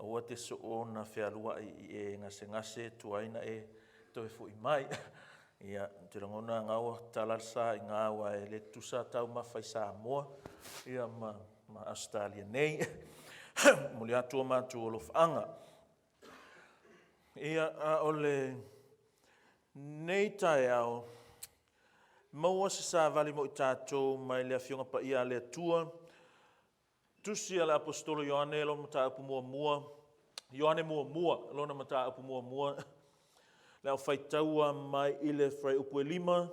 ua te so ona whialua e ngase tuaina e toi fu i mai. Ia, te rangona ngaua talarsa i ngā wa e le tusa tau mawhai Samoa. Ia ma Australia nei. Muli atua mātu o lofanga. Ia ole nei tae au. Maua se sa vali mo i tātou mai lea fionga pa ia lea tua. Tusi ala apostolo Ioane lona mata upu mua. Ioane mua lona mata upu mua. Lea o whaitaua mai ile whai upu e 5.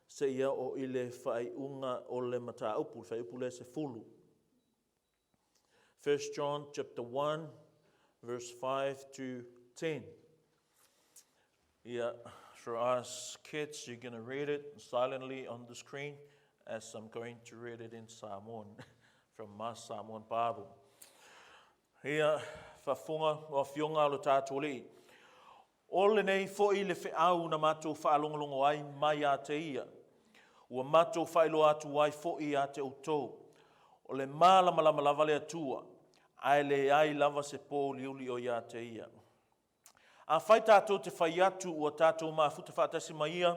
Se ia o ile whai unga o le mata upu. Whai upu le se fulu. 1 John chapter 1 verse 5 to 10. Yeah, for us kids, you're going to read it silently on the screen as I'm going to read it in Samoan from my Samoan Bible. Ia, whafunga o fionga lo tātou li. Ole nei fo i le whiau na mātou whaalongolongo ai mai a te ia. Ua mātou whailo atu ai fo i a te utou. O le malama lava le atua. Ai le ai lava se pō liuli o ia te ia. A whai tātou te whai atu ua tātou Mafuta whaatasi mai ia,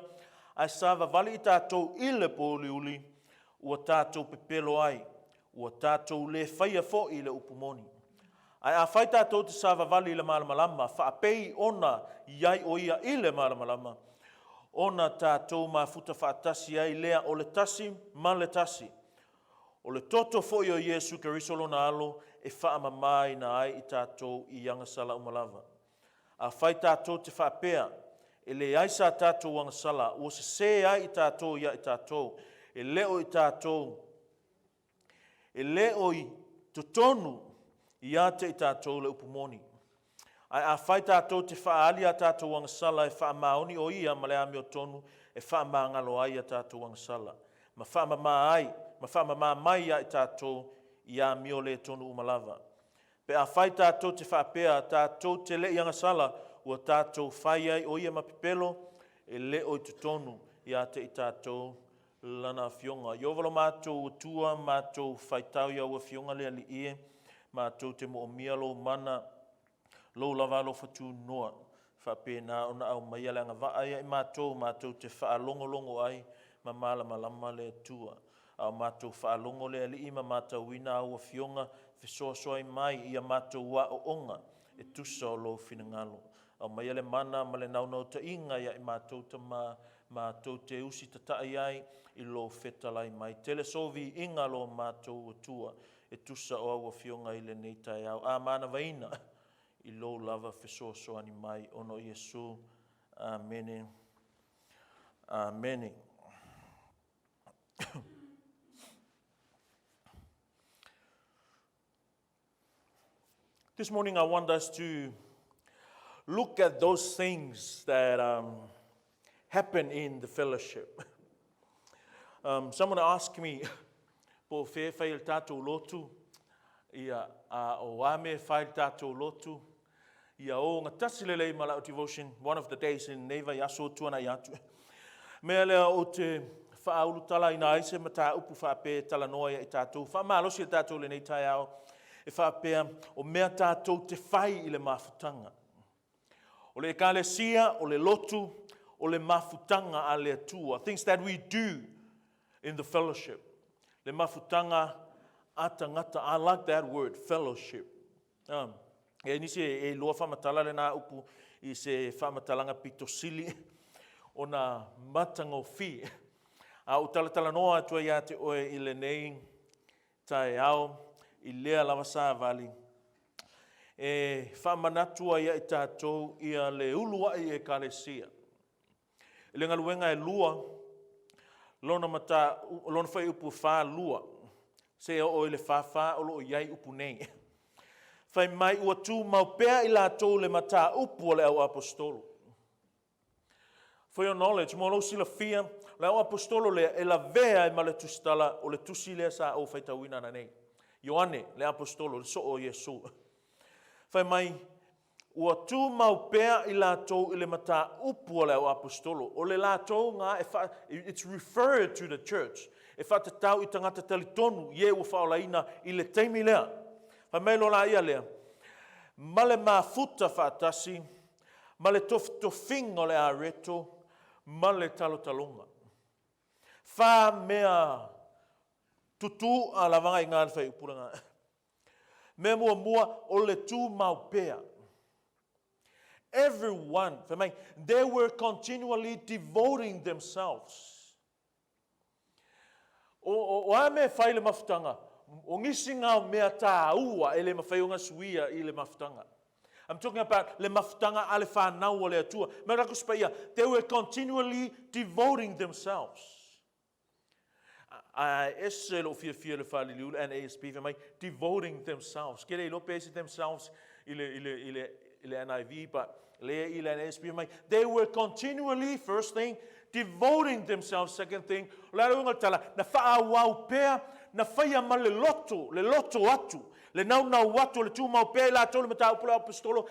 ai sāwa vali i tātou i le pō liuli, ua tātou pepelo ai, ua tātou le whaia fo i le upumoni. Ai a whai tātou te sāwa vali i le malamalama, whaapei ona iai o ia i le malamalama, ona tātou Mafuta whaatasi ai lea o le tasi, ma le tasi. O le toto fo i o Yesu Karisolo na alo, e whaamamai na ai i tātou i yangasala umalava. A whai tātou te whaapea, e le aisa tātou wangasala, ua se ai i tātou ia i tātou, e leo i tātou, e leo i tutonu i ate i tātou le upumoni. Ai a whai tātou te whaali a tātou wangasala, e whaamaoni o ia ma le ame o tonu, e whaamangalo ai a tātou wangasala. Ma whaamama mai a i tātou i a mio le tonu umalava. Pe a whai tātou te whaapea, tātou te le ianga sala, ua tātou Faia i o ia mapipelo, e le o i tutonu i ate i tātou lana fionga. Iovalo mātou tua, mātou whaitau ia ua fionga lea li ie, mātou te mo o mia lo mana, lo lava lo fatu noa. Whape nā ona au mai alanga vaaya i mātou te whaalongolongo ai, ma malama le tua. Au mātou whaalongo lea li i ma mātou wina au fionga, Fesoasoa mai ia mātou wa o onga e tusa o lo finangalo. Au mai ale mana ma le naunau ta inga ia i mātou ta mātou te usi ta taai ai i lo fetalai mai. Tele sovi inga lo mātou o tua e tusa o au fionga i le neitai au. A mana vaina i lo lava fesoasoa ni mai ono Yesu. Amene. Amene. This morning I want us to look at those things that happen in the fellowship. Someone asked me, po whail tātou lotu, ia o ame whail tātou lotu, ia o ngā tasilelei malau devotion, one of the days in Neva yaso tuana yatu. Mea lea o te whaaulu tala ina aise ma tā upu whaape tala noa i tātou, whaamalosi a tātou le nei tai au, e whapea o mea tātou te whai i le mafutanga. O le ekalesia, o le lotu, o le mafutanga a le atua. Things that we do in the fellowship. Le mafutanga atangata. I like that word, fellowship. E nisi e loa whamatala le nā upu i se whamatalanga pitosili o nā matango whi. O talatala noa atua ia te oe i le nei tae au. I lea lava sā vali. E whamanatua ia i tātou ia le ulua i e kālesia. E le ngaluenga e lua, lona whai upu whā lua. Se o le whawha o lo iai upu nei. Whai mai ua tū maupea i lātou le mata upu o le au apostolo. For your knowledge, mo lo sila fia, le au apostolo le e la vea i ma le tustala o le tusi lea sa o whaitawina na nei. Ioane, le apostolo, le so o Yesu. Whai mai, ua tū maupea i lātou i le mata upu o le au apostolo. O le lātou ngā, it's referred to the church. E whatatau i tangata talitonu, ie ua whaolaina i le teimi lea. Whai mai lo la ia lea. ma le mafuta whaatasi, ma le tofinga le areto, ma le talotalonga. Wha mea tutu a lavanga i ngāna whai upuranga. Mea mua o le tū maupea. Everyone, they were continually devoting themselves. O a me whai le mafutanga, o ngisi ngā mea tā ua e le mawhai o ngā suia i le mafutanga. I'm talking about le mafutanga a le whanau o le atua. Me rako spaia, they were continually devoting themselves. Ese lo fia le whali liu, and ASP, devoting themselves. Kere lo pesi themselves i le NIV, but le i le ASP, they were continually, first thing, devoting themselves. Second thing, la runga tala, na whaawau pea, na whaia ma le loto atu. Le nau watu, le tū mau pea, la tolu mata upula apostolo,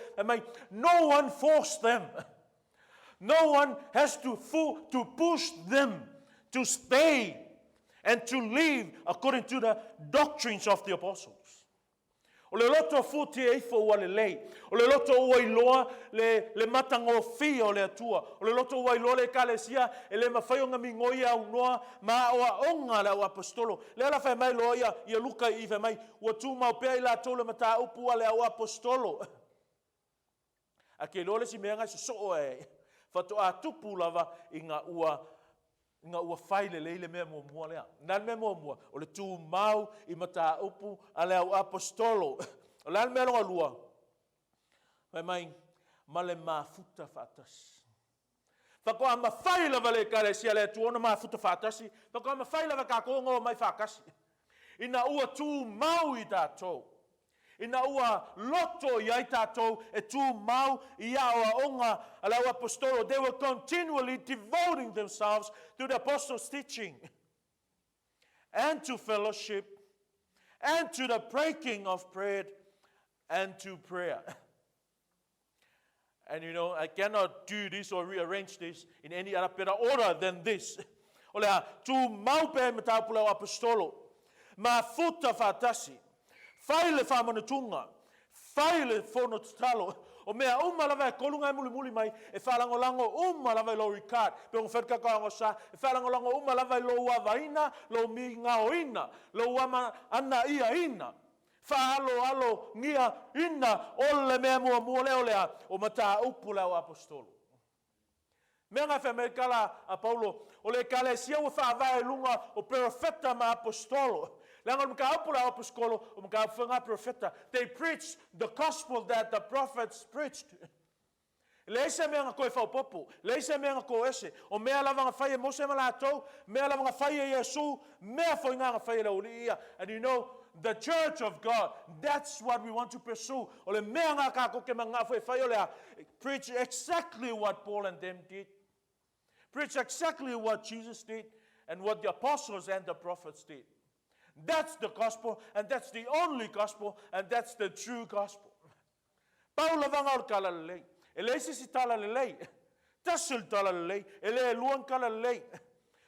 no one forced them. No one has to push them to stay and to live according to the doctrines of the apostles. O le loto futi e ifo ua le lei. O le loto ua iloa le matangofia o le atua. O le loto ua iloa le kalesia e le mawhai o ngami ngoia au noa ma oa onga le au apostolo. Le ala whai mai loa ia luka i whai mai ua tū mau pea i la tole mata upu a le au apostolo. A ke loa le si mea ngai so e. Whato a tupu lava i ngā ua whai le leile mea mua lea. Nan mea mua, o le tū mau i mata upu a le au apostolo. O le mea longa lua. Mai, ma le mafuta whaatasi. Whakoa ma whai lava le kare sia le tuona mafuta whaatasi. Whakoa ma whai lava ka kongo mai whakasi. Ina ua tū mau i tātou. Ina ua loto i ai tātou e tū mau i awa onga a lau apostolo. They were continually devoting themselves to the apostles' teaching and to fellowship and to the breaking of bread and to prayer. And you know, I cannot do this or rearrange this in any other better order than this. Olea, tū mau pe me tāpu lau apostolo. Ma futa whaatasi. Whai le whamanatunga, whai le whanotalo, o mea umalawa e kolunga e muli mai, e whalangolango umalawa i lo rikat, pe o wherkakaongo sa, e whalangolango umalawa i lo wawaina, lo mi ngaoina, lo wama ana ia ina, whaalo ngia ina, ole mea mua leo lea, o mata upu leo apostolo. Mea ngai whamei kala a Paulo, o le kale sia ua whaavai lunga o profeta ma apostolo. They preached the gospel that the prophets preached. Leise mea nga koe whaupopo, leise mea nga koe ese, o mea lava nga whaia mose malatou, mea lava nga whaia Yesu, mea whainga nga whaia lauri ia. And you know, the church of God, that's what we want to pursue. O le mea nga kako ke mga whaia lea, preach exactly what Paul and them did. Preach exactly what Jesus did, and what the apostles and the prophets did. That's the gospel, and that's the only gospel, and that's the true gospel. Paula vanga o kala lei. Ele si tala lei. Tasul tala lei. Ele luan kala lei.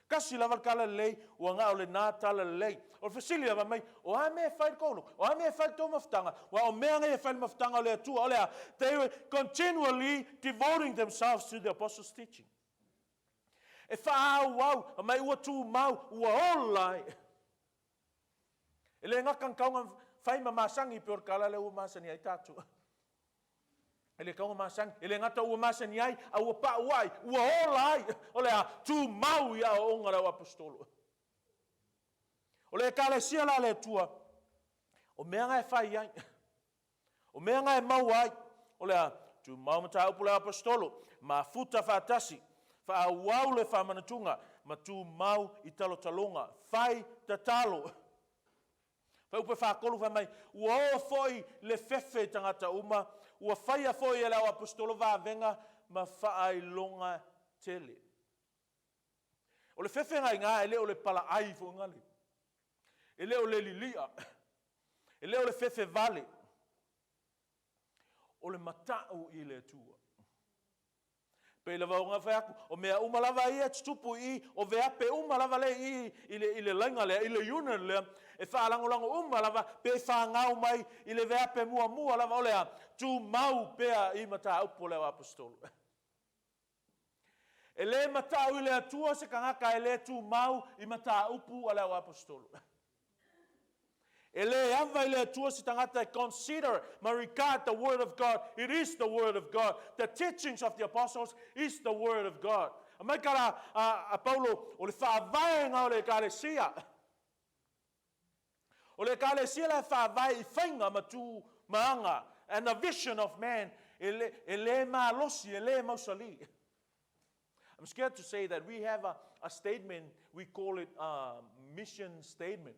Kasi lava kala lei, o nga o le na tala lei. O fasili lava mai, o ha me fai kolo, o ha me fai to maftanga, o mea ngai fai maftanga le tu, olea. They were continually devoting themselves to the apostles' teaching. E fa wow, mai ua tu mau, ua olai. Ele ngakang kaunga whai mamasangi pe or kala le ua masani ai Tatou. Ele kaunga masangi, ele ngata ua masani ai, a ua pa uai, ua ola ai. Ole a tu mau ia o onga lau apostolo. Ole kala sia la le tua, o mea ngai whai ai. O mea ngai mau ai. Ole a tu mau mata upu lau apostolo, ma futa whaatasi, wha wau le whamanatunga, ma tu mau i talotalonga, whai tatalo. Fai upe whakolu whai mai, ua o foi le fefe tangata uma, ua whaia foi e lau apostolo venga ma whaailonga tele. O le fefe ngai ngā, ele o le pala ai fo ngali. Ele o le lilia. Ele o le fefe vale. O le matau i le tua. Pe lava o ngā o mea umalava ia tupu I, o vea pe umalava le I, ile lainga le, ile yuna le, e whaalangolango umalava, pe whaangau mai, ile vea pe mua lava o lea, tu mau pea I mata upo leo apostolo. E le mata o ile atua se kangaka e le tu mau I mata upu a leo apostolo. Ele ava ile atua si tangata consider, ma regard the word of God. It is the word of God. The teachings of the apostles is the word of God. Mai kara a Paulo o le whaavaenga o le kalesia. O le kalesia le whaavai I whainga ma tu maanga. And the vision of man, ele ma losi, ele mausali. I'm scared to say that we have a statement, we call it a mission statement.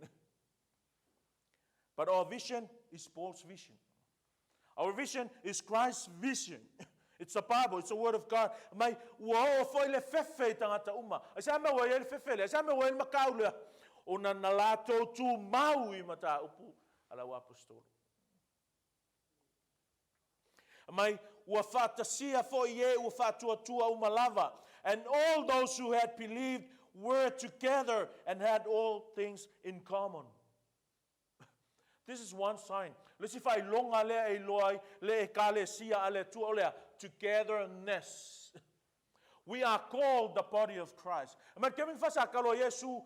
But our vision is Paul's vision. Our vision is Christ's vision. It's the Bible, it's the Word of God. Mai ua foi le fefe tangata uma. Asa me wa le fefe le, asa me wa le makau le. Ona na lato tu mau I mata upu ala wa apostolo. Mai ua fatasia foi ye ua fatua uma lava. And all those who had believed were together and had all things in common. This is one sign. Let's see if I longa le loai le kalesia ale tu olea togetherness. We are called the body of Christ. But kemi fasa kalo Yesu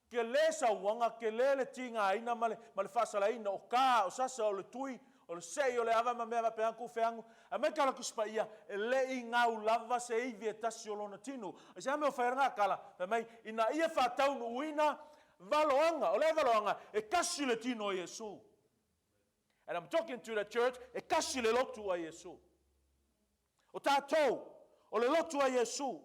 ke le sa wanga ke le tinga ina male fasa la ina o ka o sasa o le tui o le sei o le ava mamea pe anku feangu. Ama kala kuspaia le ingau lava se I vietasi o lona tinu. Asa me o fairanga kala mai ina ia fa taunu uina valoanga, o le valoanga, e kasi le tino Yesu. And I'm talking to the church, e kasi le lotu a Yesu. O Tatou, o le lotu a Yesu.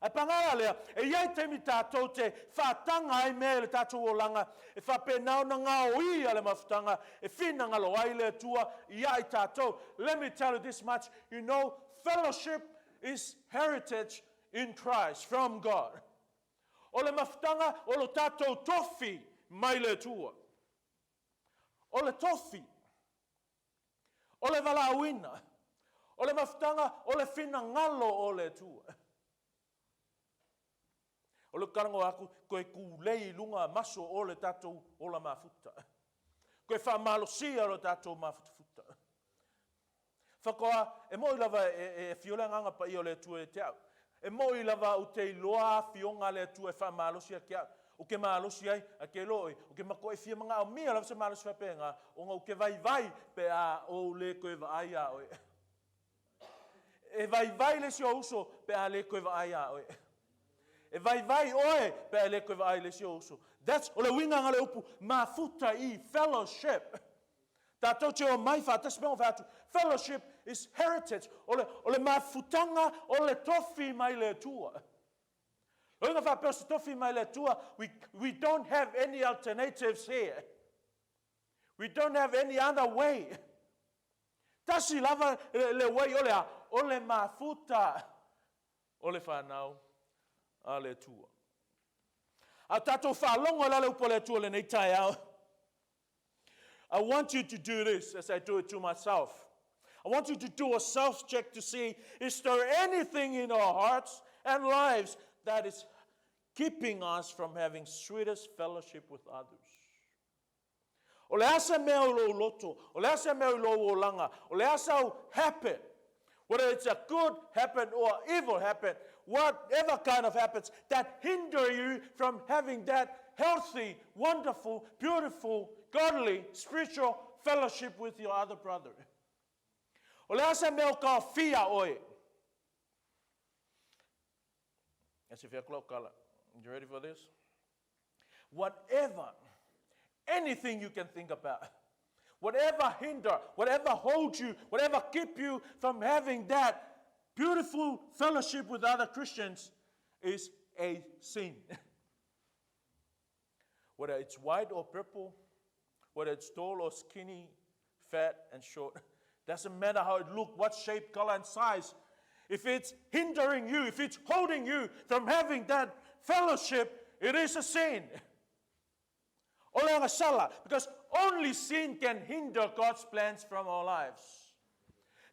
E pangala lea, e iai temi Tatou te whaatanga ai mea le Tatou o langa, e whapenau na ngā o ia le Maufutaga, e whina ngalo ai le tua, iai Tatou. Let me tell you this much, you know, fellowship is heritage in Christ from God. O le Maufutaga, o le Tatou tofi mai le tua. O le tofi. O le valauina. O le Maufutaga, o le whina ngalo o le tua. O le karango aku, koe kulei lunga maso o le Tatou o la mafuta. Koe whamalosia o le Tatou mafuta. Whakoa, e moi lava e fiolanganga pa I o le tua e te au. E moi lava o te loa fionga le tua e whamalosia kia. O ke malosi ai, a ke loi, o ke mako e fia mga o mia lava se malosi whapenga, o ngau ke vai pe a o le koe vai a oe. E vai le si o uso pe a le koe vai a oe. E vai oe pe a le koe vai le si o uso. That's o le winga ngale upu, mafuta I fellowship. Tatou te o mai wha, tas mea o whatu. Fellowship is heritage. O le mafutanga, o le tofi mai le tua. We don't have any alternatives here. We don't have any other way. Tasi lava le way o le mafuta o le whanau a le tua. A tatou whalongo la le upo le tua le nei tai au. I want you to do this as I do it to myself. I want you to do a self-check to see, is there anything in our hearts and lives that is keeping us from having sweetest fellowship with others? O le asa mea o lo loto, o le asa mea o lo o langa, o le asa o habit, whether it's a good habit or evil habit, whatever kind of habits that hinder you from having that healthy, wonderful, beautiful, godly, spiritual fellowship with your other brother. O le asa mea o ka fia oe. As if you're kala. You ready for this? Whatever, anything you can think about, whatever hinder, whatever holds you, whatever keep you from having that beautiful fellowship with other Christians is a sin. Whether it's white or purple, whether it's tall or skinny, fat and short, doesn't matter how it looks, what shape, color, and size. If it's hindering you, if it's holding you from having that fellowship, it is a sin. Because only sin can hinder God's plans from our lives.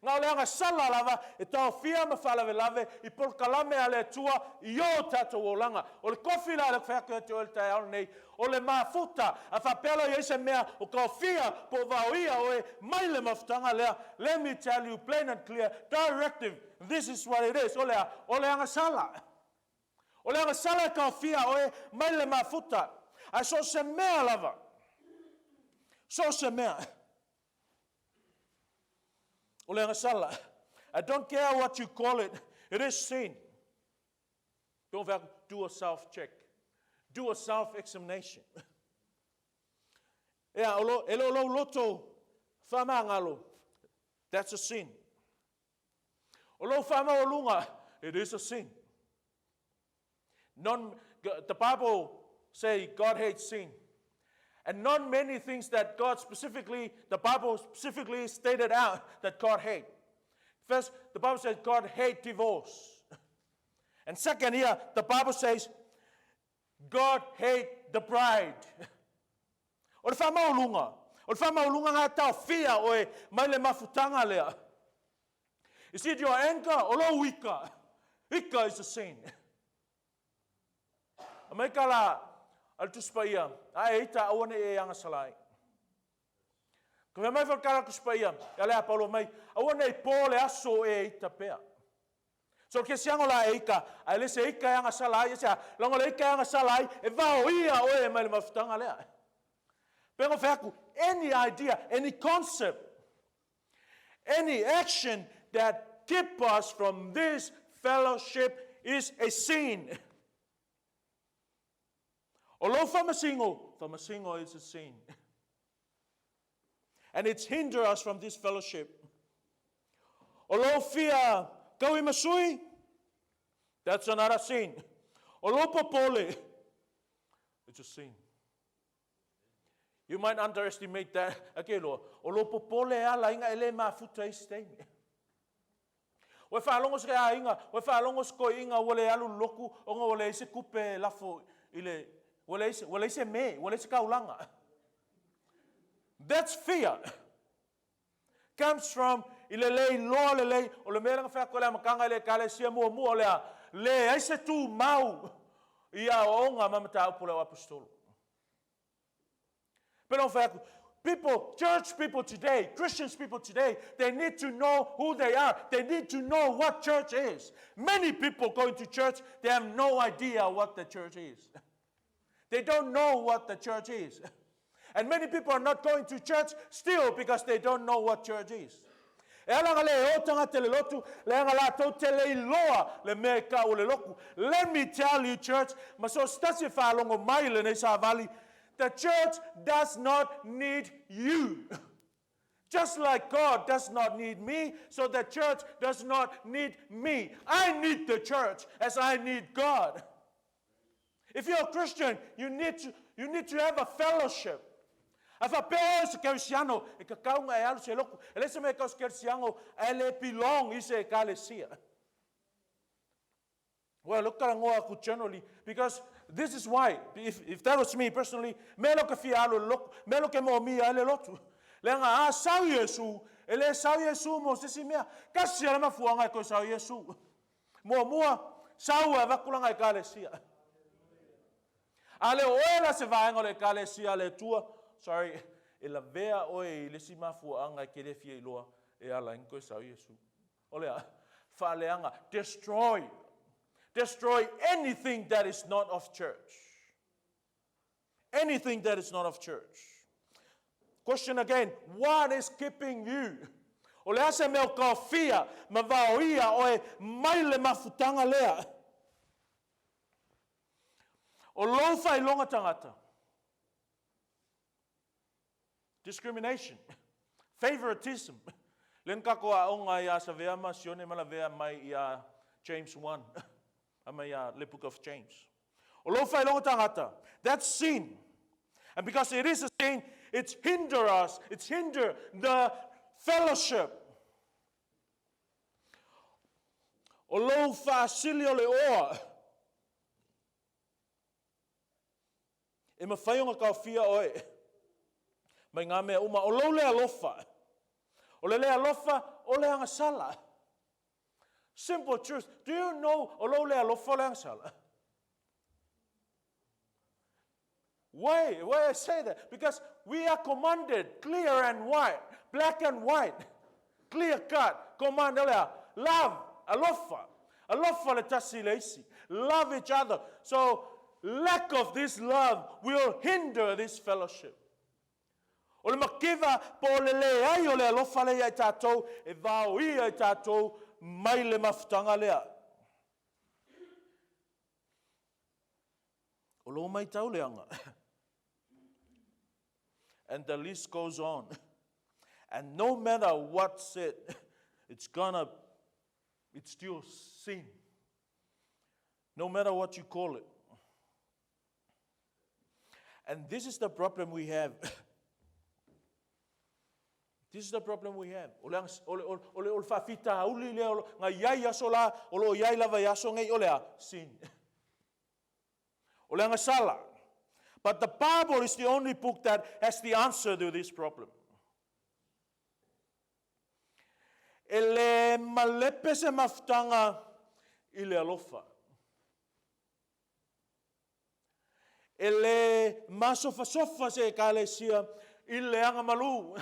Ngā lea ngā sala lava, e tau fia ma whalawe lave, I polkalame ale tua, I o tatou o langa. O le kofi la le whaka te o le tai au nei, o le Mafuta, a whapela I ese mea, o kau fia, po vauia o e mai le Maufutaga lea. Let me tell you plain and clear, directive, this is what it is. O lea ngā sala. O lea ngā sala kau fia o e mai le Mafuta. A so se mea lava. So se mea. O lea ngā sala. I don't care what you call it. It is sin. Don't do a self-check. Do a self-examination. Ea, elo loto whamangalo. That's a sin. O lo whamaolunga. It is a sin. The Bible say God hates sin. And not many things that the Bible specifically stated out that God hates. First, the Bible says God hates divorce. And second here, the Bible says God hates the bride. O le whamaolunga. O le whamaolunga ngā tau fia o e mai le Maufutaga lea. Is it your anger o lo wika? Wika is a sin. A mai ka la al tuspaia, a eita awane e anga salai. Ko me mai whakara kuspaia, ya lea paulo mai, awane e pōle aso e eita pea. So ke siango la eika, a le se eika anga salai, e sea, longo le eika anga salai, e vao ia o e mai le Maufutaga lea. Pengo whaku, any idea, any concept, any action that keep us from this fellowship is a sin. O lo whamasingo is a sin. And it's hinder us from this fellowship. O lo fia kaui masui, that's another sin. O lo popole, it's a sin. You might underestimate that. Okay, Lord. O lo popole ala inga ele Mafuta istemi. O whaalongos ke a inga, o whaalongos ko inga wale alu loku, o nga wale ise kupe lafo ile. Wale ise me, wale ise kaulanga. That's fear. Comes from ile lei loa le lei, o le mea nga whako lea makanga ile kale sia mua mua lea, le aise tu mau, ia o nga mamata upule o apostolo. Pero whako, church people today, Christians people today, they need to know who they are. They need to know what church is. Many people going to church, they have no idea what the church is. They don't know what the church is. And many people are not going to church still because they don't know what church is. Let me tell you, church, the church does not need you. Just like God does not need me, so the church does not need me. I need the church as I need God. If you're a Christian, you need to have a fellowship. If a person Cristiano, e ka kaunga e alu se loku, ele se me ka Cristiano, ele belong i se ekalesia. Well, look at ngoa generally, because this is why, if that was me personally, me lo ka fia alu loku, me lo ke mo mi ele lotu. Le nga sau Yesu, ele sau Yesu mo se si mea, kasi ala mafuanga ko sau Yesu. Mua sau ava kulanga ekalesia. Ale oela se vaenga le ekalesia le tua. Sorry, e la vea oe le si mafuanga ke le fia iloa e ala inko sau Yesu. Olea, faleanga, destroy anything that is not of church. Anything that is not of church. Question again, what is keeping you? Olea se meo ka fia, ma vaoia oe mai le Maufutaga lea. O lo fai longa tangata. Discrimination, favoritism. Len kako a onga ia sa vea ma sione mala vea mai ia James 1. Ama ia le book of James. O lo fai longa tangata. That's sin. And because it is a sin, it's hinder the fellowship. O lo fa silio le oa. E ma fai onga ka fia oe. Mai ngā mea uma, o lo le alofa. O le alofa, ole anga sala. Simple truth. Do you know olo le alofa le anga sala? Why I say that? Because we are commanded, clear and white, black and white, clear cut, command love, alofa le tasi leisi, love each other. So lack of this love will hinder this fellowship. O le makiva po le ai o le alofa le ai tatou, e vau I ai tatou, mai le mafutanga lea. O lo mai tau leanga. And the list goes on. And no matter what's said, it's still sin. No matter what you call it. And this is the problem we have. This is the problem we have. Ole fafita uli le nga yai aso la, ole yai lava yaso ngai ole sin. Ole nga sala. But the Bible is the only book that has the answer to this problem. Ele malepe se mafutanga ile alofa. Ele masofa se kalesia ile anga malu.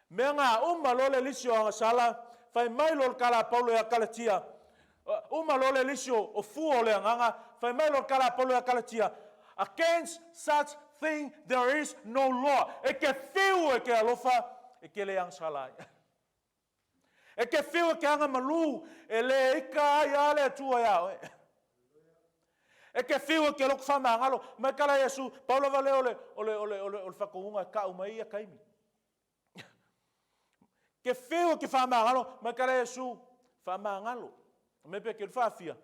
Menga umalole lisio anga sala fai mailo kala paulo ya kalatia. Umalole lisio ofuo le anga fai mailo kala paulo ya kalatia. Against such thing there is no law. E ke fiu e ke alofa e ke le ang salai. E ke fiu e ke anga malu e le ika ya le tua ya. E ke fiu e ke lok fama ngalo mai kala Yesu Paulo vale ole fakounga ka umai ya kaimi. Ke fiu ke fama ngalo mai kala Yesu fama ngalo. Me pe ke fa fia.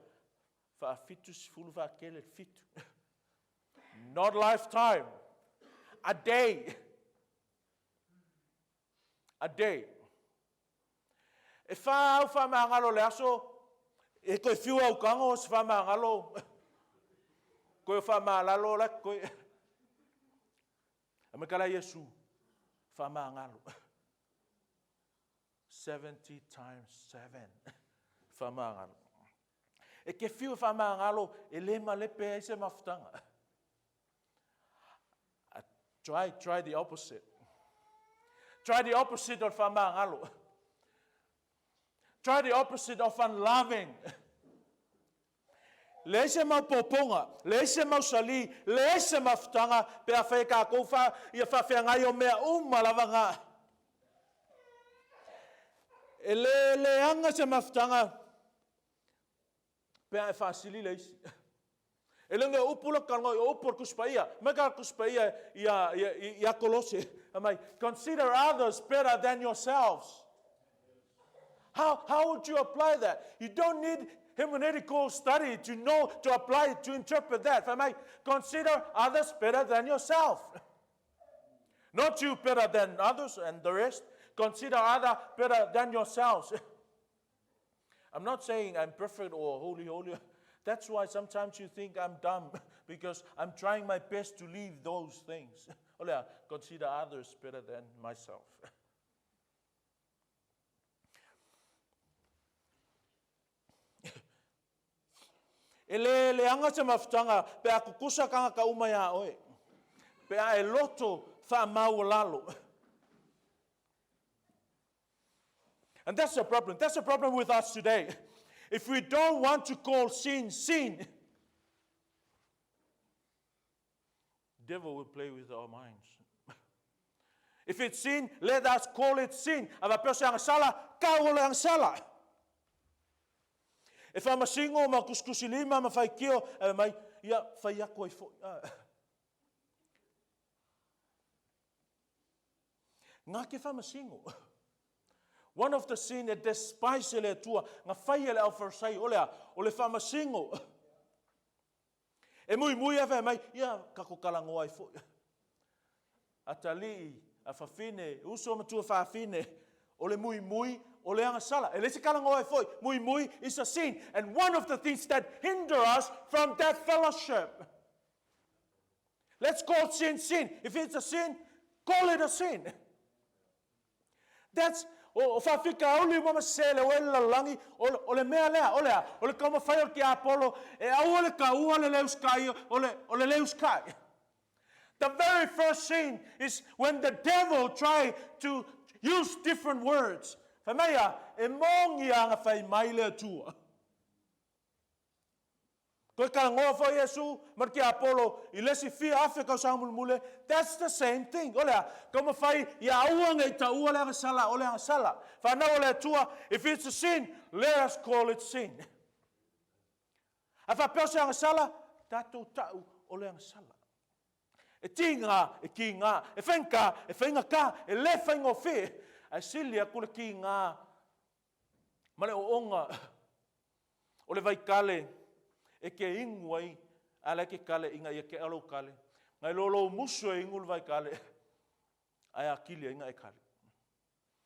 Fa fitus fulu fa kele fitu. Not lifetime. A day. A day. E fa mangalo le aso e ko fiu au kango se fa mangalo. Ko fa malalo la ko. Amekala Yesu fa mangalo. 70 times 7. Fa mangalo. E ke fiu fa mangalo e le malepe se mafutanga. Try the opposite. Try the opposite of famangalo. Try the opposite of unloving. Leise mau poponga, leise mau sali, leise mafutanga, pe a fai ka koufa, ia fa ngai o mea umalavanga. E le anga se mafutanga, pe a fasili leise. Elenge upula kango upur kuspaia, mega kuspaia ya kolose. Consider others better than yourselves. How would you apply that? You don't need hermeneutical study to know, to apply, to interpret that. Consider others better than yourself. Not you better than others and the rest. Consider others better than yourselves. I'm not saying I'm perfect or holy. That's why sometimes you think I'm dumb, because I'm trying my best to leave those things. Consider others better than myself. Le anga se mafutanga pe a kukusa kanga ka umaya oe. Pe a loto fa mau lalo. And that's the problem. That's the problem with us today. If we don't want to call sin, sin, the devil will play with our minds. If it's sin, let us call it sin. Ava peso yang sala, kau yang sala. If I'm a single, ma kuskusi lima, ma fai kio, mai ia fai ako I fo. Ngā ke fama single. One of the sin that despise le tua, nga fai le au forsai ole fama single. E mui ave mai ia kako kalango ai fo. Atali a fafine, uso matua fafine, ole mui ole anga sala. E lesi kalango ai fo. Mui is a sin, and one of the things that hinder us from that fellowship. Let's call sin sin. If it's a sin, call it a sin. That's O whawhika auli mama sele o ela langi o le mea lea, o le kama whai o ki Apollo, e au o le ka ua le leuskai, o le leuskai. The very first sin is when the devil tried to use different words. Whamea, e mongi anga whai mai le tua. Koe ka ngoa whai Yesu, mar ki Apollo, I lesi fia Afrika o samul mule, that's the same thing. Olea, kama whai, ia auanga I ta ua le anga sala, o le anga sala. Whanau o le tua, if it's a sin, let us call it sin. A whapeo se anga sala, tatou tau o le anga sala. E tinga, e ki ngā, e whenka, e whenga ka, e le whengo whi. A silia kule ki ngā, male o onga, o le vai kale, e ke inguai, ala ke kale inga ia ke alo kale. Ngai lolo muso e ingul vai kale, ai akilia inga e kale.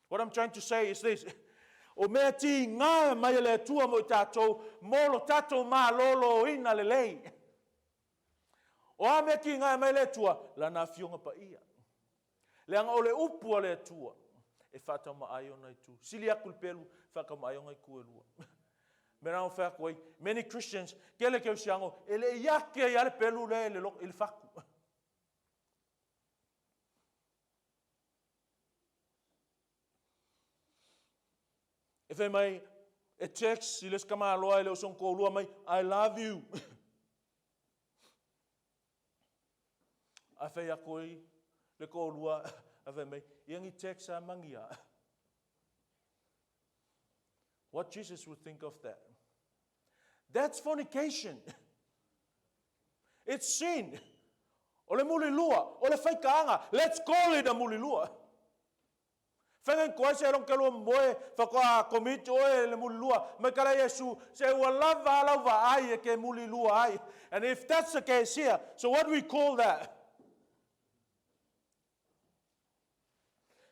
What I'm trying to say is this, o mea ti ngā mai le tua mo I tātou, molo tātou mā lolo ina le lei. O a mea ki ngā mai le tua, la nā fionga pa ia. Le anga o le upua le tua, e whātau ma ai o nei tu. Sili akul pelu, whakau ma ai o ngai kuelua. Me rao whakawai, many Christians, kele keu siango, e le iake i ale pelu le le whaku. E whai mai, e text, I les kama aloa I le o son koulua mai, I love you. A whai a koi, le koulua, a whai mai, iangi text a mangia. What Jesus would think of that. That's fornication. It's sin. O le muli lua, o le whai kaanga, let's call it a muli lua. Whangan koe se rong kalua moe, whakoa komiti oe le muli lua, mai kara Yesu, se ua lava alau wa ai e ke muli lua ai. And if that's the case here, so what do we call that?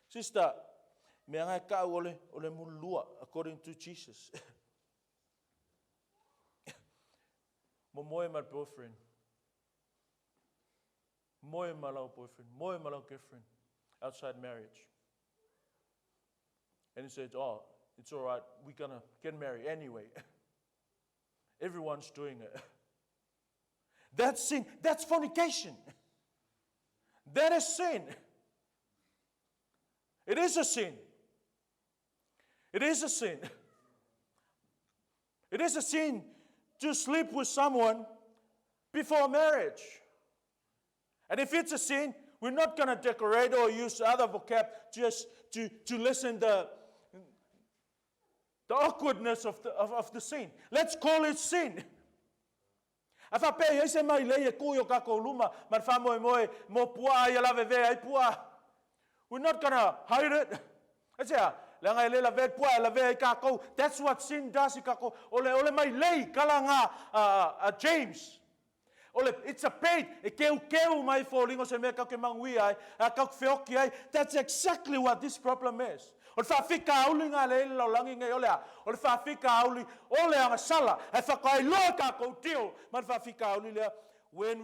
Sister, me ngai ka o le muli lua, according to Jesus. Mo moe my boyfriend. Moe malau boyfriend. Moe malau girlfriend. Outside marriage. And he said, oh, it's all right. We're going to get married anyway. Everyone's doing it. That's sin. That's fornication. That is sin. It is a sin. It is a sin. It is a sin to sleep with someone before marriage. And if it's a sin, we're not going to decorate or use other vocab just to lessen the awkwardness of the sin. Let's call it sin. We're not going to hide it. That's what sin does. James. It's a paid. That's exactly what this problem is. When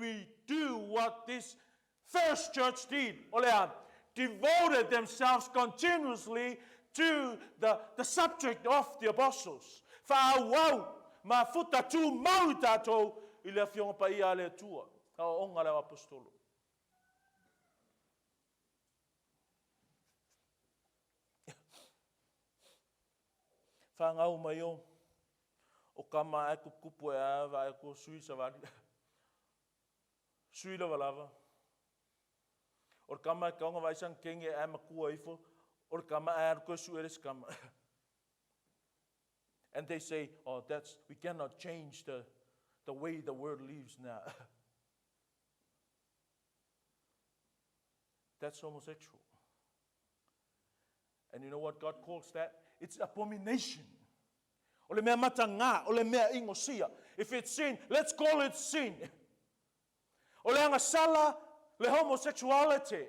we do what this first church did, devoted themselves continuously to the subject of the apostles. Maufutaga Tatou ile afionga pa ia le tua. Ka onga le apostolo. Whangau mai o kama e kupu e awa e ko sui sa wali. Sui lava lava. O kama e kaonga waisang kenge e makua ifo. O kama e ko sui eres kama. And they say, oh, we cannot change the way the world lives now. That's homosexual. And you know what God calls that? It's abomination. Ole mea matanga, ole mea ingosia. If it's sin, let's call it sin. Ole anga sala le homosexuality.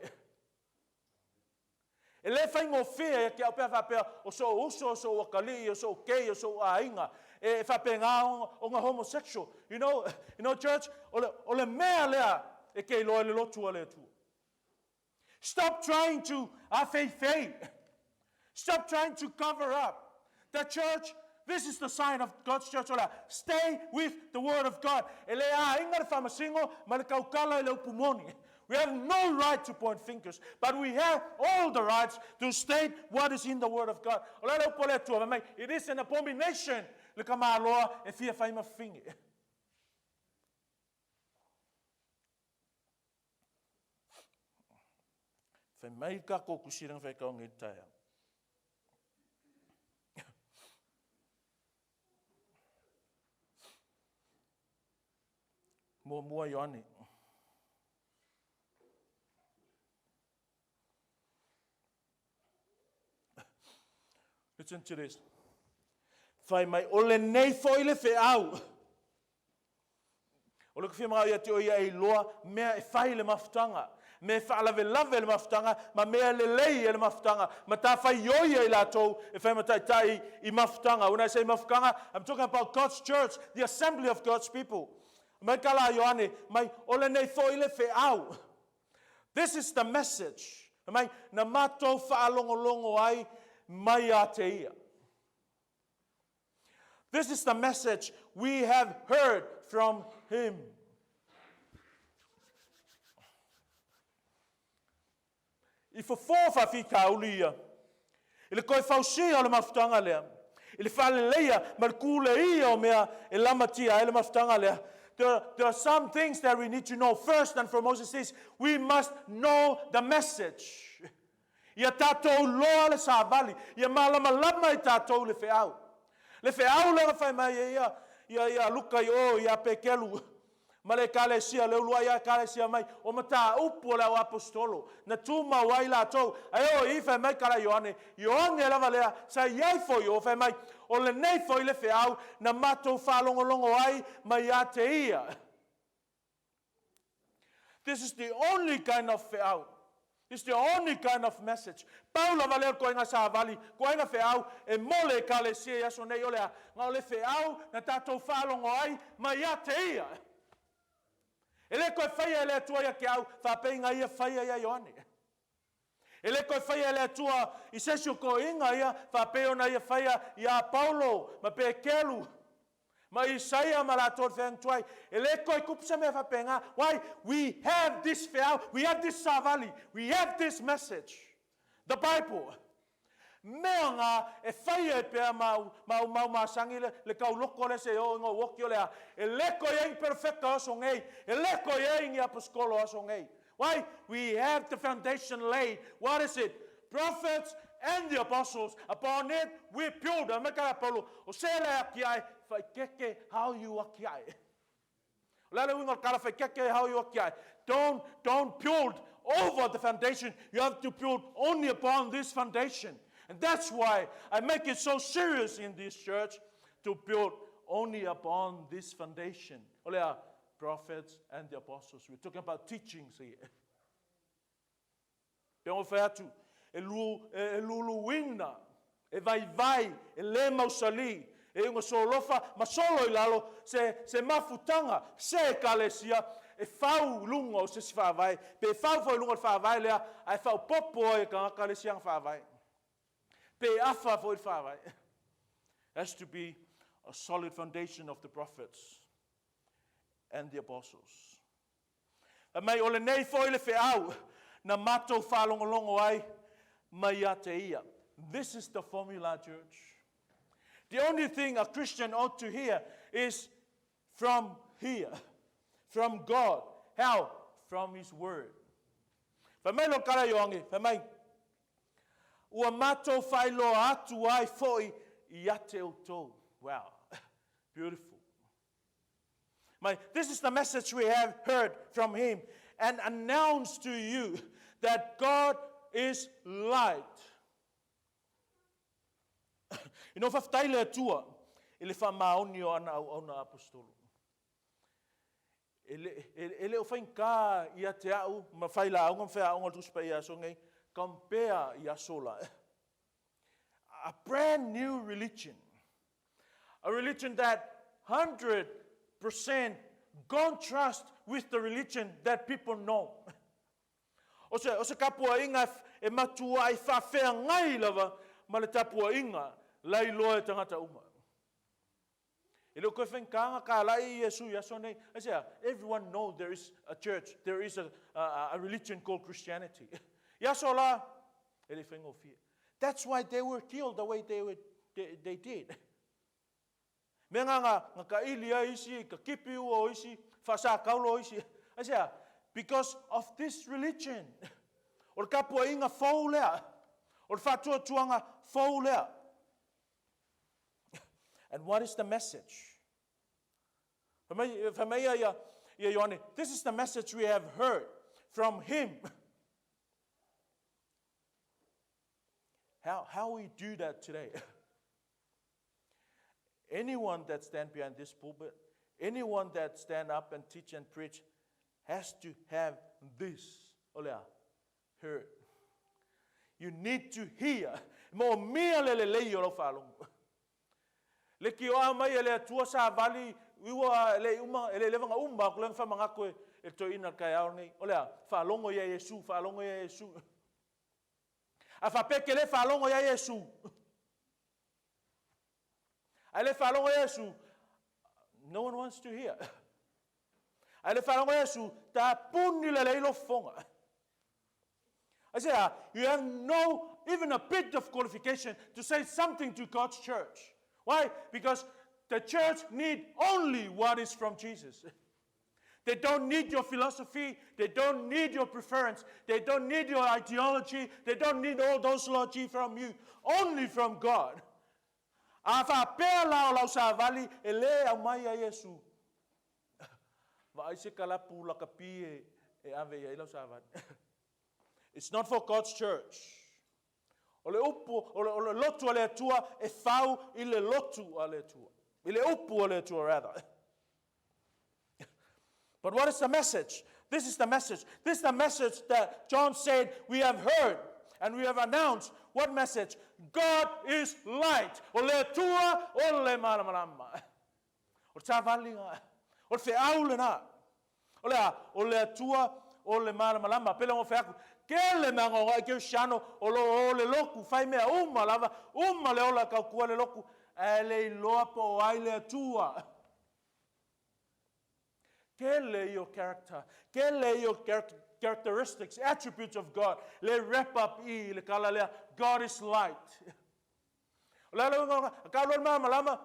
E le whaingo whia ke au pēr whapea o so uso, o so wakali, o so kei, o so ainga. E whapea ngā o ngā homosexual. You know, church, ole mea lea e kei loa le lotua le tu. Stop trying to awhewhei. Stop trying to cover up. The church, this is the sign of God's church. Stay with the word of God. We have no right to point fingers, but we have all the rights to state what is in the word of God. It is an abomination. Mua Ioane. Listen to this. Fai mai ole nei foi le fe au. O le kafia mga ia te o ia e loa, mea e fai le mafutanga. Me fa lave le mafutanga, ma mea le lei le mafutanga. Ma ta fai yoia I latou, e fai matai tai I mafutanga. When I say mafutanga, I'm talking about God's church, the assembly of God's people. Mai kala Ioane, mai ole nei foi le fe au. This is the message. Mai na matou fa longo ai mai a te ia. This is the message we have heard from him. I fofofa fika ulia. Ile koi fausia o le mafutanga lea. Ile fale leia markule ia o mea e lamatia ele mafutanga lea. There are some things that we need to know. First and foremost is this. We must know the message. Ia tatou loa le savali. Ia malama I tatou le feau. Le feau le fai mai ia luka ia pekelu. Ma le kalesia le ulua ia kalesia mai o mata upu le apostolo. Na tuma wai latou. Ai I fai mai kala Ioane. Ioane lava lea sa iai foi o fai mai. O le nei foi le feau na matou whalongolongo ai mai a te ia. This is the only kind of feau. This is the only kind of message. Paula valeu ko inga sa vali, ko inga feau e mole kalesia ia so nei olea. Nga le feau na tatou whalongo ai mai a te ia. Ele ko faia ele tua ia ke au fa penga ia faia ia Ioane. Ele ko faia ele tua I sesio ko inga ia fa peona ia faia ia Paulo ma pe kelu ma Isaia malator feng tuai. Ele ko kupsa me fa penga. Why we have this feau, we have this savali, we have this message, the Bible. Meanga e faia pe mau masangi le kau loko le se o ngo wokio le e le ko ia perfecto so ngei e le ko ia apostolo so ngei. Why we have the foundation laid. What is it? Prophets and the apostles. Upon it we build. Ameka Paulo o se le akiai fai keke how you akiai. Lele wingo kala fai keke how you akiai. Don't build over the foundation. You have to build only upon this foundation. And that's why I make it so serious in this church to build only upon this foundation. Olea prophets and the apostles. We're talking about teachings here. Pengo fatu e lulu winna e vai e le mausali e ngo solofa ma solo I lalo se mafutanga se kalesia e fau lungo se fa vai pe fau foi lungo fa vai le ai fau popo e ka kalesia fa vai. Pe afa foi fa vai. Has to be a solid foundation of the prophets and the apostles. Mai ole nei foi le feau na matou whalongolongo ai mai a te ia. This is the formula, church. The only thing a Christian ought to hear is from here, from God. How? From His Word. Whamai lo kara yongi, whamai. Ua matou whailo atu ai foi I ate o tau. Wow, beautiful. This is the message we have heard from Him and announced to you that God is light. You know, whaftaile atua, ele whamaoni o ana apostolo. Ele o whainka I te au, ma whaila aunga mwhea aunga tuspa I aso ngai, compare I asola. A brand new religion. A religion that 100% contrast with the religion that people know. O se kapua inga e matua I whawhea ngai lava, ma le tapua inga, lai loa e tangata uma. E leo koe whenkanga ka lai Yesu yaso nei. I say, everyone knows there is a church, there is a religion called Christianity. Yaso la, ele whengo fia. That's why they were killed the way they did. Me nga ka ilia isi, ka kipi ua isi, whasa kaulo isi. I say, because of this religion. Or kapua inga fau lea. Or whatua tuanga fau lea. And what is the message? This is the message we have heard from him. How we do that today? Anyone that stand behind this pulpit, anyone that stand up and teach and preach, has to have this. Heard. You need to hear. Mo mea le yolo falong. Le ki o mai ele tua sa vali iwa le uma ele levanga umba ko lang fa mga ko e to ina kai au nei. Olea falongo ya Yesu, falongo ya Yesu. A fa pe ke le falongo ya Yesu. Ale falongo ya Yesu. No one wants to hear. Ale falongo ya Yesu ta puni le ilo fonga. I say, you have no, even a bit of qualification to say something to God's church. Why? Because the church need only what is from Jesus. They don't need your philosophy. They don't need your preference. They don't need your ideology. They don't need all those logic from you. Only from God. Afa pela o sa vali ele amai a Yesu. Va ise kala pula kapie e ave ya ilo sa vali. It's not for God's church. Ole upu, ole lotu ale tua e fau ile lotu ale tua. Ile upu ale tua rather. But what is the message? This is the message. This is the message that John said we have heard and we have announced. What message? God is light. Ole tua, ole malamalama. Ole tavalinga. Ole fe aulena. Ole tua, ole malamalama. Pela mo fe aku. Kele mango ke shano ole loku fai mea lava le ola ka ku le loku ele lopo ai le tua. Kele your character, kele your characteristics, attributes of God. Le wrap up le kala le God is light.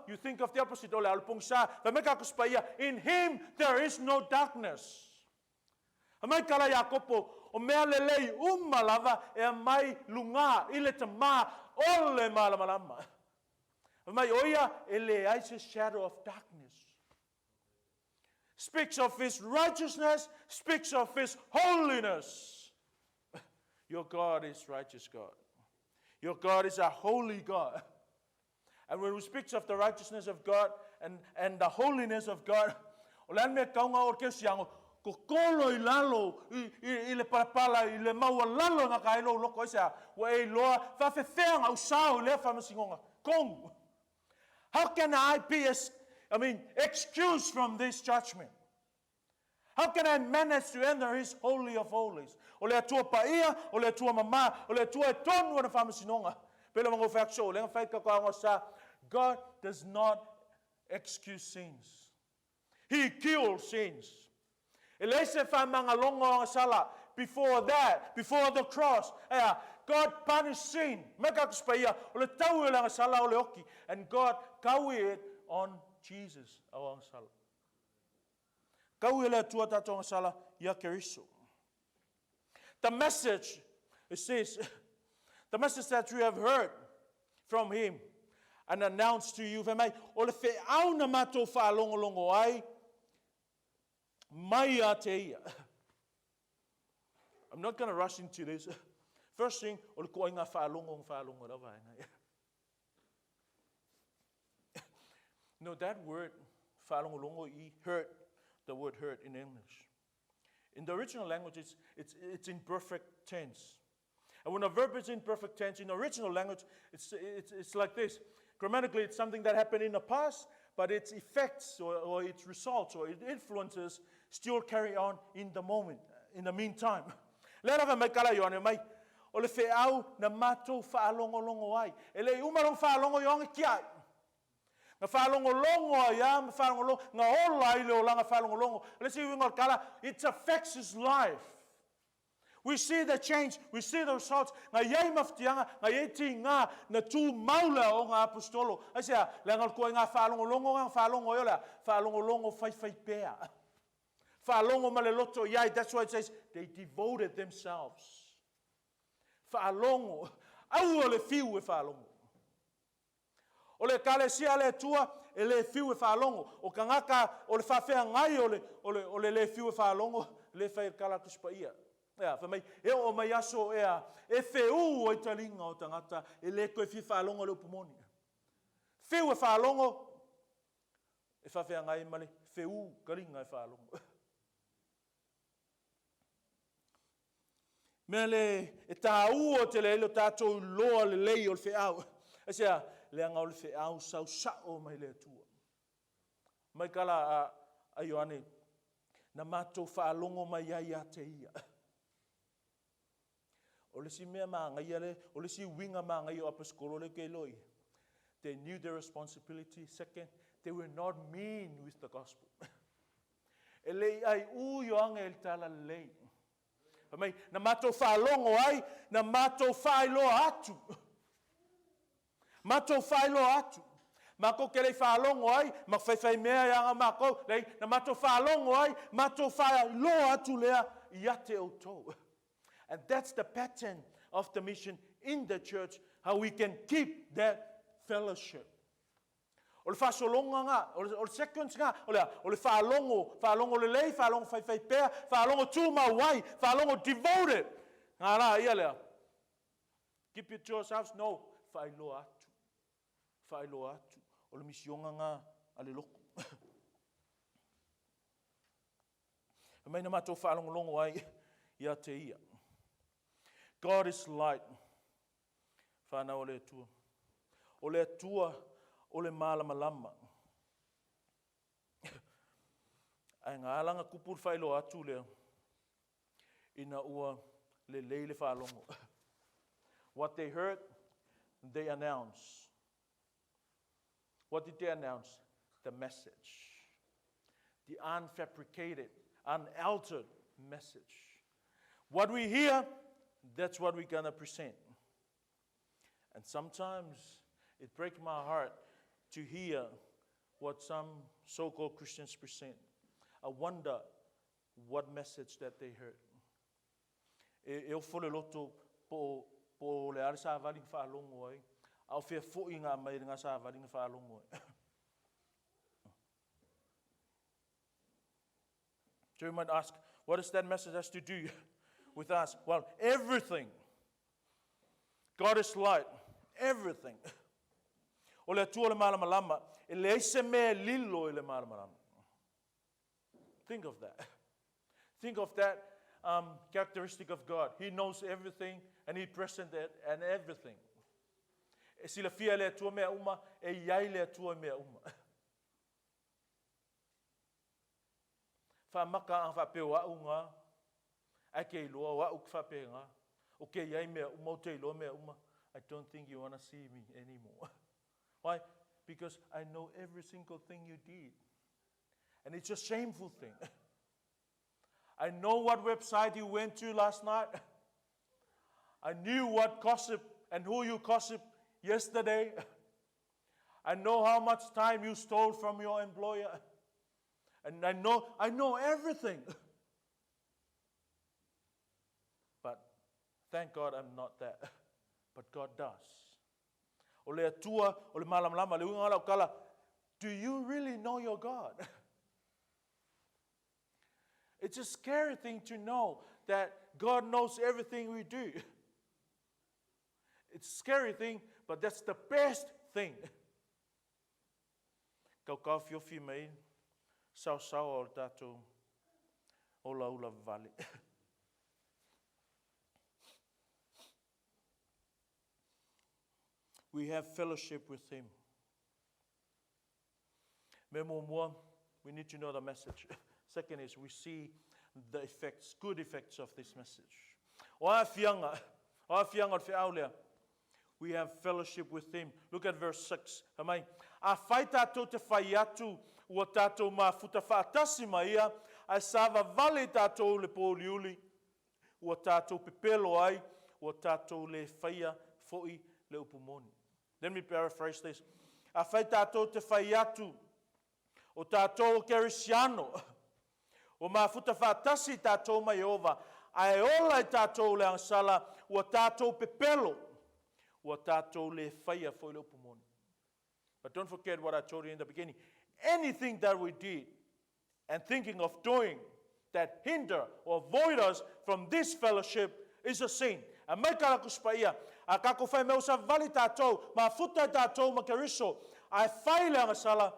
You think of the opposite. In him there is no darkness. Amai kala Yakopo o mea lelei lava e mai lunga ile tama ole malamalama. Amai oia ele aise shadow of darkness. Speaks of his righteousness, speaks of his holiness. Your God is righteous God. Your God is a holy God. And when we speak of the righteousness of God and the holiness of God, olan me kaunga o kesiango ko kolo I lalo I le parapala I le maua lalo na kailo loko isa wa e loa fa fefeanga usao le fa masingonga kong. How can I be excused from this judgment? How can I manage to enter his holy of holies? O le atua paia, o le atua mama, o le atua e tonu na fa masingonga. Pelo mango fa aksho le fa ka ka sa God does not excuse sins. He kills sins. Before that, before the cross, God punished sin. And God kawi it on Jesus. The message, it says, the message that you have heard from him and announced to you, I'm not going to rush into this. First thing, no, that word, hurt, the word hurt in English. In the original language, it's in perfect tense. And when a verb is in perfect tense, in the original language, it's like this. Grammatically, it's something that happened in the past, but its effects or its results or its influences still carry on in the moment, in the meantime. o le wheau na mātou whaalongolongo ai. E le umarong whaalongo i onga ki ai. Ngā whaalongolongo ai a, ngā whaalongolongo, ngā ola i le o langa whaalongolongo. Le si wingo kala, it affects his life. We see the change, we see the results. Ngā iei maftianga, ngā iei ti ngā, na tū maula o ngā apostolo. Aisea, le ngal koe ngā whaalongolongo, ngā whaalongo iola, whaalongolongo whai pēa. Whaalongo ma le loto iai, that's why it says, they devoted themselves. Whaalongo, au o le fiu e whaalongo. O le kalesia le tua, e le fiu e whaalongo. O ka ngaka, o le whawhea ngai o le fiu e whaalongo, le whai kala kuspa ia. Ea, whamai, e o mai aso ea, e wheu o i talinga o tangata, e le koe fi whaalongo le upumoni. Fiu e whaalongo, e whawhea ngai male, wheu karinga e whaalongo. Mea le, e tā ua te le ilo tātou loa le lei o le wheau. E sea, le anga o le wheau sau sao mai le atua. Mai kala a Ioane, na mātou whaalongo mai ai a te ia. O le si mea maa ngai ale, o le si winga maa ngai o apaskolo le kei loi. They knew their responsibility. Second, they were not mean with the gospel. E lei ai uio anga el tala lei. Mai, na mātou whaalongo ai, na mātou whailo atu. Mātou whailo atu. Mako ke lei whaalongo ai, ma whaiwhai mea ianga mako, lei, na mātou whaalongo ai, mātou whailo atu lea iate o tau. And that's the pattern of the mission in the church, how we can keep that fellowship. O le whasolonga ngā, o le seconds ngā, o le whaalongo le lei, whaalongo whai pēr, whaalongo tūma wai, whaalongo devoted. Ngā rā, ia lea. Keep it to yourselves, no, whailo atu. Whailo atu. O le misionga ngā, ale loko. Mai na mātou whaalongo longo ai, ia te ia. God is light. Whānau o le atua. O le atua, o le malamalama. Ai ngā alanga kupur whailo atu lea. Ina ua le leile whalongo. What they heard, they announce. What did they announce? The message. The unfabricated, unaltered message. What we hear, that's what we're going to present. And sometimes it breaks my heart to hear what some so-called Christians present. I wonder what message that they heard. E o fole loto po le ari sa valing whaalongo ai. Au whea fōi ngā mai ngā sa valing whaalongo ai. So you might ask, what does that message has to do with us? Well, everything. God is light. Everything. O le atua le malamalama, e le eise mea lilo i le malamalama. Think of that. Think of that characteristic of God. He knows everything and He present it and everything. E sila fia le atua mea uma, e iai le atua mea uma. Whamaka ang whapeo wau ngā, ai kei loa wau ki whapeo ngā, o kei iai mea uma, o te loa mea uma, I don't think you want to see me anymore. Why? Because I know every single thing you did. And it's a shameful thing. I know what website you went to last night. I knew what gossip and who you gossiped yesterday. I know how much time you stole from your employer. And I know everything. But thank God I'm not that. But God does. O le atua, o le malamalama, le unga lau kala, do you really know your God? It's a scary thing to know that God knows everything we do. It's a scary thing, but that's the best thing. Kau whiowhi mai, sau o tātou, ola ula vale. We have fellowship with Him. Me mua, we need to know the message. Second is we see the effects, good effects of this message. O a whianga, We have fellowship with him. Look at verse 6. A whai tātou te whai atu ua tātou Mafuta whaatasi maia, a sava vale tātou le pōliuli, ua tātou pepelo ai, ua tātou le Faia foi le upumoni. Let me paraphrase this. A whai tātou te whai atu o tātou kerisiano, o Mafuta whaatasi tātou mai ova, ai ola i tātou le ansala, ua tātou pepelo, ua tātou le Faia foi le upumoni. But don't forget what I told you in the beginning. Anything that we did and thinking of doing that hinder or avoid us from this fellowship is a sin. A mai karakus paia, a kako whai mea usa vali tātou, ma futa tātou ma keriso, ai whai le angasala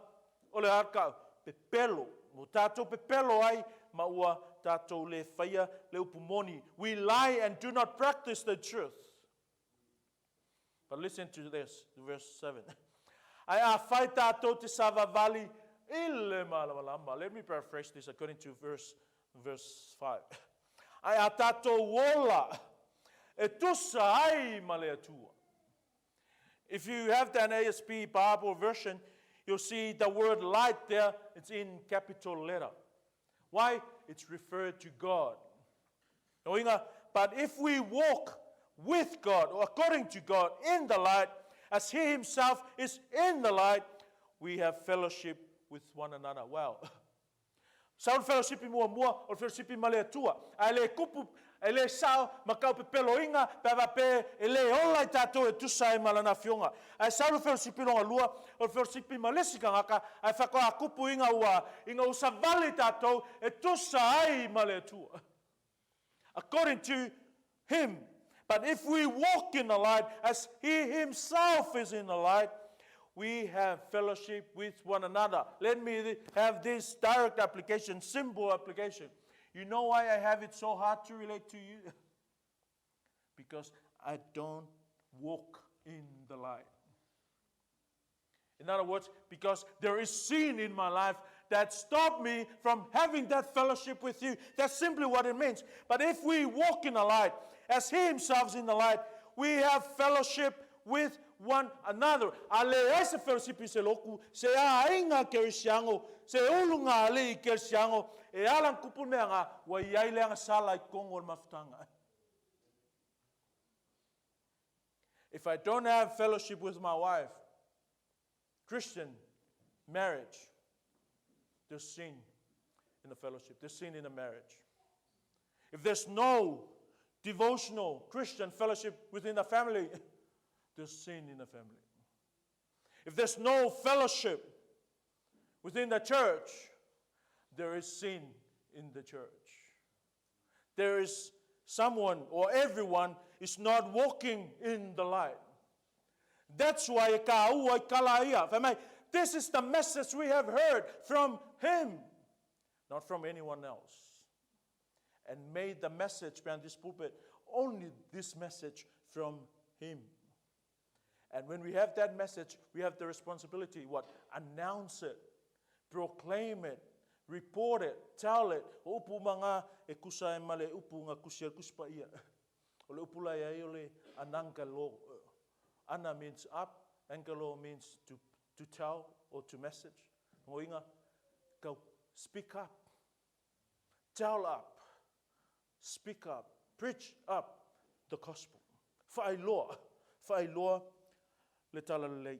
o le harkau, pepelo, mo tātou pepelo ai, ma ua tātou le Faia le upumoni. We lie and do not practice the truth. But listen to this, verse 7. Ai a whai tātou te sava vali ile malamalama. Let me paraphrase this according to verse 5. Ai a tātou wola e tusa ai male atua. If you have the NASB Bible version, you'll see the word light there. It's in capital letter. Why? It's referred to God. But if we walk with God, or according to God, in the light, as He Himself is in the light, we have fellowship with one another. Wow. Sao fellowship I mua, o fellowship I male atua. Ai le kupu, ai le sao, makau pe peloinga, peva pe, ele ola I tātou e tusa e malana fionga. Ai sao fellowship I longa lua, o fellowship I malesika ngaka, ai whakoa kupu inga ua, inga usa vale tātou, e tusa ai male atua. According to Him. But if we walk in the light, as He Himself is in the light, we have fellowship with one another. Let me have this direct application, simple application. You know why I have it so hard to relate to you? Because I don't walk in the light. In other words, because there is sin in my life that stopped me from having that fellowship with you. That's simply what it means. But if we walk in the light, as He Himself is in the light, we have fellowship with one another. Ale ese fellowship I se loku, se a inga kerisiango, se ulunga ale I kerisiango, e alang kupun mea nga, wa iai leanga sala I kongo Maufutaga. If I don't have fellowship with my wife, Christian marriage, there's sin in the fellowship, there's sin in the marriage. If there's no devotional Christian fellowship within the family, there's sin in the family. If there's no fellowship within the church, there is sin in the church. There is someone or everyone is not walking in the light. That's why this is the message we have heard from Him, not from anyone else. And made the message behind this pulpit only this message from Him. And when we have that message, we have the responsibility, what? Announce it, proclaim it, report it, tell it. Upu mga e kusa e male upu nga kusia kuspa ia. Ole upu la ia ole anangalo. Ana means up, angalo means to tell or to message. Ngoinga, go speak up, tell up, speak up, preach up the gospel. Fai loa, le tala lei.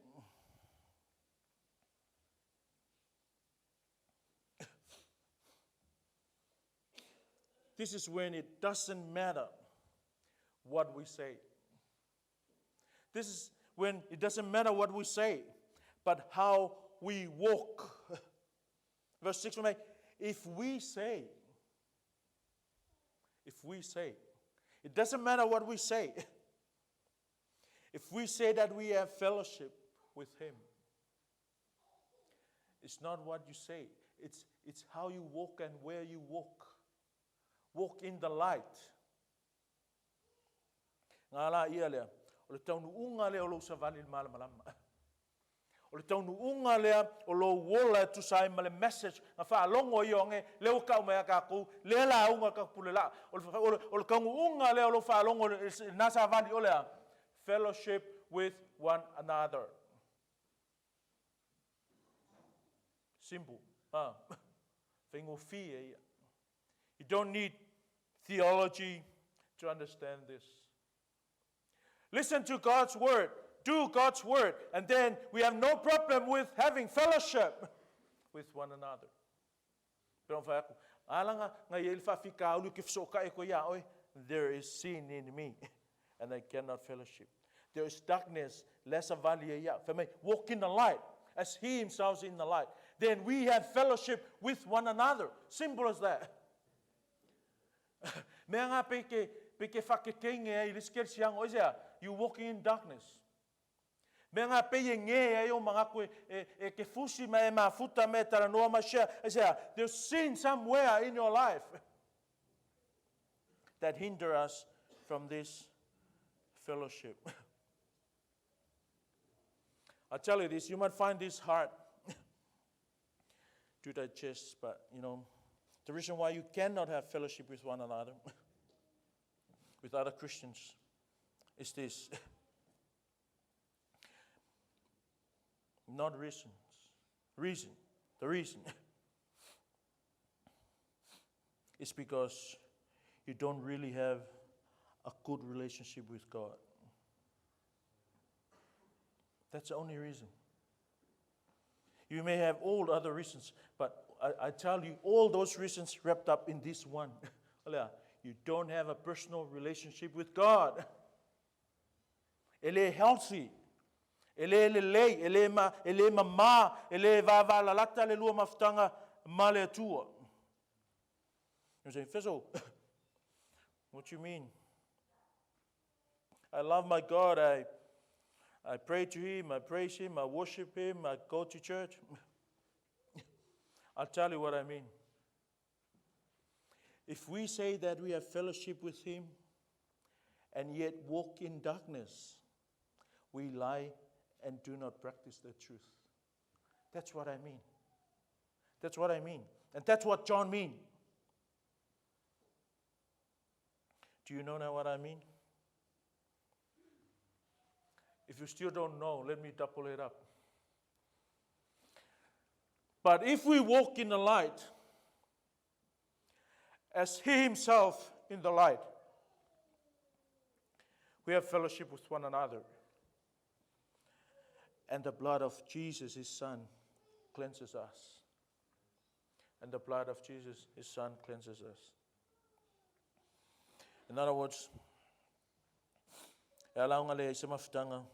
This is when it doesn't matter what we say. This is when it doesn't matter what we say, but how we walk. Verse 6, if we say, it doesn't matter what we say. If we say that we have fellowship with Him, it's not what you say, it's how you walk and where you walk. Walk in the light. Ngala ia lea, o le taunu unga lea o lo sa vali malama. O O le taunu unga lea, o lo wola tu sai ma le message, nga wha longo i onge, leo kau mea kakou, lea la unga kakapule la. O le kaungu unga lea, o lo wha longo, nasa vani o lea, fellowship with one another. Simple. You don't need theology to understand this. Listen to God's word. Do God's word. And then we have no problem with having fellowship with one another. There is sin in me and I cannot fellowship. There is darkness, less of value. Walk in the light as he himself is in the light. Then we have fellowship with one another. Simple as that. You walking in darkness. There's sin somewhere in your life that hinder us from this fellowship. I tell you this, you might find this hard to digest, but the reason why you cannot have fellowship with one another, with other Christians, is this. Not reasons. The reason is because you don't really have a good relationship with God. That's the only reason. You may have all other reasons, but I tell you, all those reasons wrapped up in this one. You don't have a personal relationship with God. Ele healthy. Ele lelei, ele mama, ele vava la lata le lua maftanga male tua. You say, Efeso, what you mean? I love my God. I pray to him, I praise him, I worship him, I go to church. I'll tell you what I mean. If we say that we have fellowship with him and yet walk in darkness, we lie and do not practice the truth. That's what I mean. That's what I mean. And that's what John means. Do you know now what I mean? If you still don't know, let me double it up. But if we walk in the light, as he himself in the light, we have fellowship with one another. And the blood of Jesus, his son, cleanses us. And the blood of Jesus, his son, cleanses us. In other words, e alaunga le isa mafutanga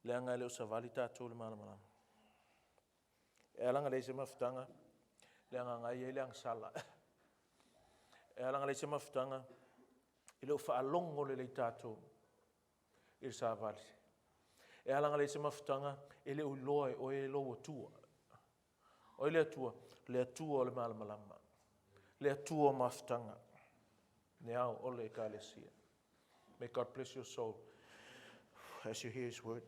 le anga le usavali tatou le malamalam. E alanga le isa mafutanga le anga ngai le ang sala. E alanga le isa mafutanga ile ufa alongo le tatou il savali. E alanga le isa mafutanga ile uloe o ile lo tua. O ile tua le tua le malamalam. Le tua mafutanga. Now ole kalesia. May God bless your soul as you hear his word.